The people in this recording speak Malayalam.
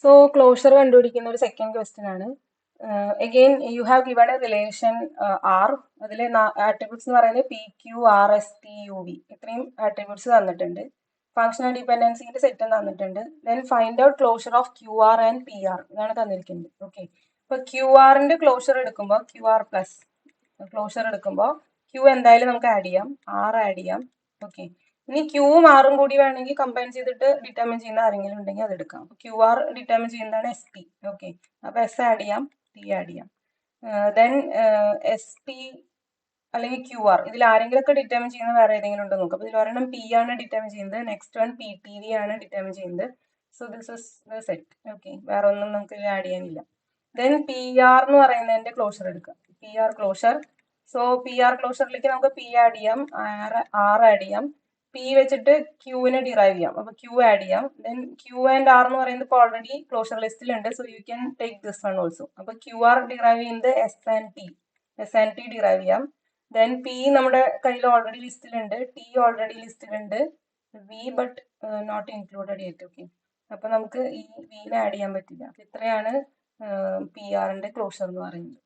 സോ ക്ലോഷർ കണ്ടുപിടിക്കുന്ന ഒരു സെക്കൻഡ് ക്വസ്റ്റ്യൻ ആണ്. Again you have given a relation R. അതിൽ ആട്രിബ്യൂട്ട്സ് എന്ന് പറയുന്നത് P Q R S T U V ഇത്രയും ആട്രിബ്യൂട്ട്സ് തന്നിട്ടുണ്ട്. ഫങ്ഷണൽ ഡിപെൻഡൻസിന്റെ സെറ്റും തന്നിട്ടുണ്ട്. Then find out closure of Q R and P R ഇതാണ് തന്നിരിക്കുന്നത്. ഓക്കെ, ഇപ്പൊ ക്യു ആറിന്റെ ക്ലോഷർ എടുക്കുമ്പോൾ ക്യു ആർ പ്ലസ് ക്ലോഷർ എടുക്കുമ്പോൾ ക്യു എന്തായാലും നമുക്ക് ആഡ് ചെയ്യാം, ആർ ആഡ് ചെയ്യാം. ഓക്കെ, ഇനി ക്യൂവും ആറും കൂടി വേണമെങ്കിൽ കമ്പൈൻ ചെയ്തിട്ട് ഡിറ്റർമിൻ ചെയ്യുന്ന ആരെങ്കിലും ഉണ്ടെങ്കിൽ അത് എടുക്കാം. ക്യു ആർ ഡിറ്റർമിൻ ചെയ്യുന്നതാണ് എസ് പി. ഓക്കെ, അപ്പൊ എസ് ആഡ് ചെയ്യാം, ടി ആഡ് ചെയ്യാം. ദെൻ എസ് പി അല്ലെങ്കിൽ ക്യു ആർ ഇതിൽ ആരെങ്കിലും ഒക്കെ ഡിറ്റർമിൻ ചെയ്യുന്ന വേറെ ഏതെങ്കിലും ഉണ്ടോ നോക്കാം. അപ്പൊ ഇതിൽ ഒരെണ്ണം പി ആണ് ഡിറ്റർമിൻ ചെയ്യുന്നത്, next one P T V ആണ് ഡിറ്റർമിൻ ചെയ്യുന്നത്. So this is the set. Okay, വേറെ ഒന്നും നമുക്ക് ആഡ് ചെയ്യാനില്ല. ദെൻ പി ആർ എന്ന് പറയുന്നതിന്റെ ക്ലോഷർ എടുക്കാം, P R closure. So P R ക്ലോഷറിലേക്ക് നമുക്ക് പി ആഡ് ചെയ്യാം, ആർ ആഡ് ചെയ്യാം. പി വെച്ചിട്ട് ക്യൂവിനെ ഡിറൈവ് ചെയ്യാം, അപ്പൊ ക്യൂ ആഡ് ചെയ്യാം. ദെൻ ക്യൂ ആൻഡ് ആർ എന്ന് പറയുന്നത് ഇപ്പോൾ ഓൾറെഡി ക്ലോഷർ ലിസ്റ്റിലുണ്ട്. So you can take this one also. അപ്പൊ ക്യൂ ആർ ഡിറൈവ് ചെയ്യുന്നത് എസ് ആൻഡ് ടി ഡിറൈവ് ചെയ്യാം. ദെൻ പി നമ്മുടെ കയ്യിൽ ഓൾറെഡി ലിസ്റ്റിലുണ്ട്, ടി ഓൾറെഡി ലിസ്റ്റിലുണ്ട്, V but not included yet. Okay, അപ്പൊ നമുക്ക് ഈ വിനെ ആഡ് ചെയ്യാൻ പറ്റില്ല. ഇത്രയാണ് പി ആറിന്റെ ക്ലോഷർ എന്ന് പറയുന്നത്.